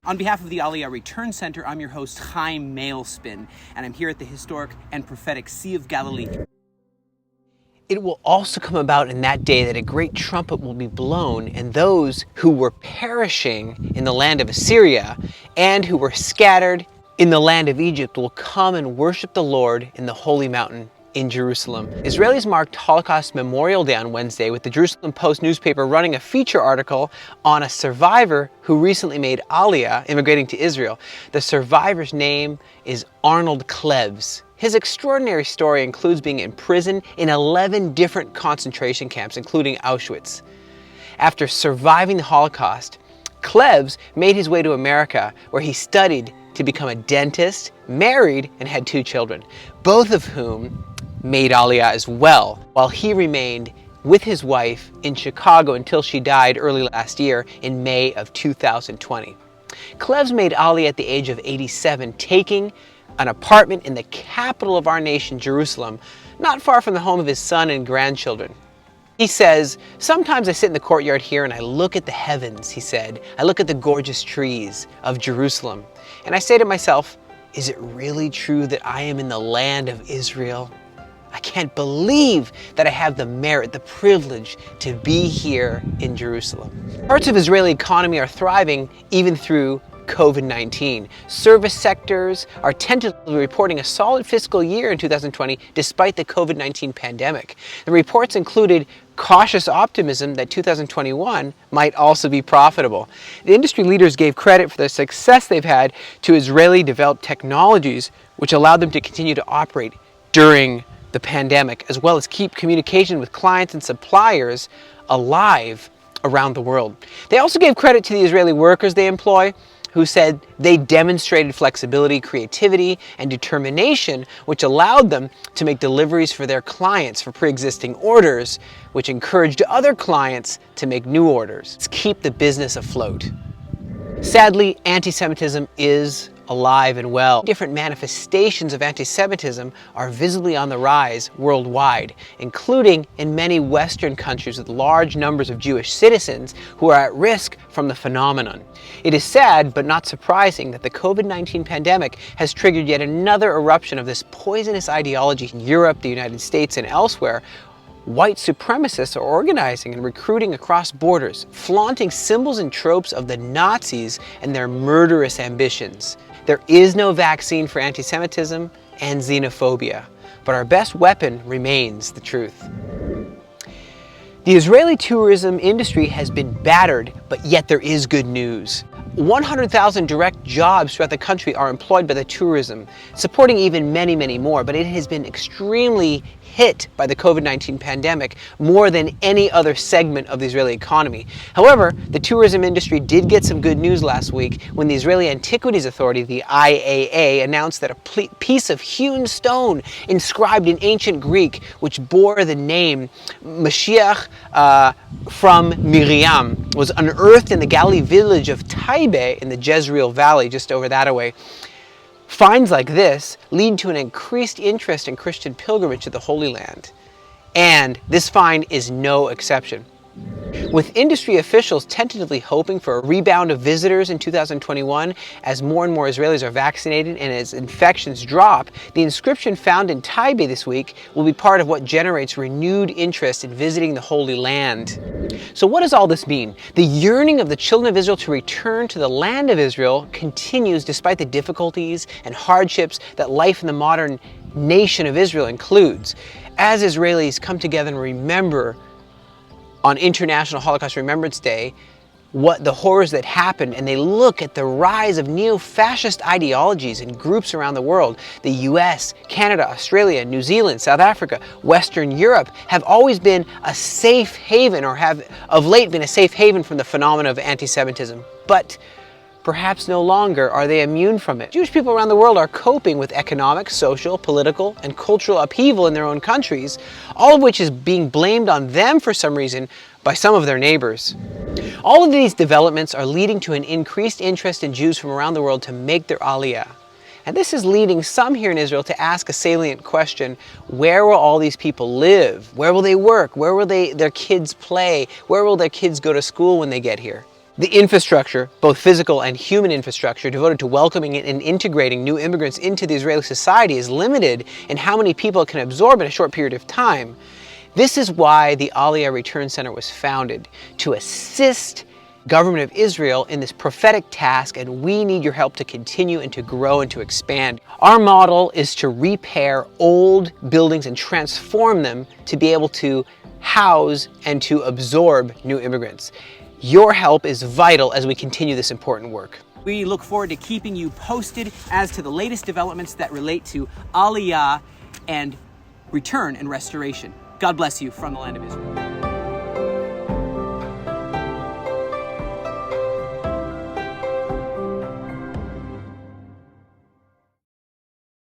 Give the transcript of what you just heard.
On behalf of the Aliyah Return Center, I'm your host, Chaim Mailspin, and I'm here at the historic and prophetic Sea of Galilee. It will also come about in that day that a great trumpet will be blown, and those who were perishing in the land of Assyria and who were scattered in the land of Egypt will come and worship the Lord in the holy mountain in Jerusalem. Israelis marked Holocaust Memorial Day on Wednesday, with the Jerusalem Post newspaper running a feature article on a survivor who recently made Aliyah, immigrating to Israel. The survivor's name is Arnold Klebs. His extraordinary story includes being imprisoned in 11 different concentration camps, including Auschwitz. After surviving the Holocaust, Klebs made his way to America, where he studied to become a dentist, married, and had 2 children, both of whom made Aliyah as well, while he remained with his wife in Chicago until she died early last year in May of 2020. Klebs made Aliyah at the age of 87, taking an apartment in the capital of our nation, Jerusalem, not far from the home of his son and grandchildren. He says, "Sometimes I sit in the courtyard here and I look at the heavens," he said. "I look at the gorgeous trees of Jerusalem. And I say to myself, is it really true that I am in the land of Israel? I can't believe that I have the merit, the privilege to be here in Jerusalem." Parts of Israeli economy are thriving even through COVID-19. Service sectors are tentatively reporting a solid fiscal year in 2020 despite the COVID-19 pandemic. The reports included cautious optimism that 2021 might also be profitable. The industry leaders gave credit for the success they've had to Israeli-developed technologies, which allowed them to continue to operate during the pandemic, as well as keep communication with clients and suppliers alive around the world. They also gave credit to the Israeli workers they employ, who said they demonstrated flexibility, creativity, and determination, which allowed them to make deliveries for their clients for pre-existing orders, which encouraged other clients to make new orders to keep the business afloat. Sadly, anti-Semitism is alive and well. Different manifestations of anti-Semitism are visibly on the rise worldwide, including in many Western countries with large numbers of Jewish citizens who are at risk from the phenomenon. It is sad, but not surprising, that the COVID-19 pandemic has triggered yet another eruption of this poisonous ideology in Europe, the United States, and elsewhere. White supremacists are organizing and recruiting across borders, flaunting symbols and tropes of the Nazis and their murderous ambitions. There is no vaccine for anti-Semitism and xenophobia, but our best weapon remains the truth. The Israeli tourism industry has been battered, but yet there is good news. 100,000 direct jobs throughout the country are employed by the tourism, supporting even many, many more, but it has been extremely hit by the COVID-19 pandemic more than any other segment of the Israeli economy. However, the tourism industry did get some good news last week when the Israeli Antiquities Authority, the IAA, announced that a piece of hewn stone inscribed in ancient Greek, which bore the name Mashiach from Miriam, was unearthed in the Galilee village of Taibe in the Jezreel Valley, just over that away. Finds like this lead to an increased interest in Christian pilgrimage to the Holy Land. And this find is no exception. With industry officials tentatively hoping for a rebound of visitors in 2021 as more and more Israelis are vaccinated and as infections drop, the inscription found in Taibe this week will be part of what generates renewed interest in visiting the Holy Land. So what does all this mean? The yearning of the children of Israel to return to the land of Israel continues despite the difficulties and hardships that life in the modern nation of Israel includes. As Israelis come together and remember on International Holocaust Remembrance Day what the horrors that happened, and they look at the rise of neo-fascist ideologies in groups around the world. The US, Canada, Australia, New Zealand, South Africa, Western Europe have always been a safe haven, or have of late been a safe haven from the phenomenon of anti-Semitism. But perhaps no longer are they immune from it. Jewish people around the world are coping with economic, social, political, and cultural upheaval in their own countries, all of which is being blamed on them for some reason by some of their neighbors. All of these developments are leading to an increased interest in Jews from around the world to make their Aliyah. And this is leading some here in Israel to ask a salient question: where will all these people live? Where will they work? Where will their kids play? Where will their kids go to school when they get here? The infrastructure, both physical and human infrastructure, devoted to welcoming and integrating new immigrants into the Israeli society is limited in how many people it can absorb in a short period of time. This is why the Aliyah Return Center was founded, to assist government of Israel in this prophetic task, and we need your help to continue and to grow and to expand. Our model is to repair old buildings and transform them to be able to house and to absorb new immigrants. Your help is vital as we continue this important work. We look forward to keeping you posted as to the latest developments that relate to Aliyah and return and restoration. God bless you from the land of Israel.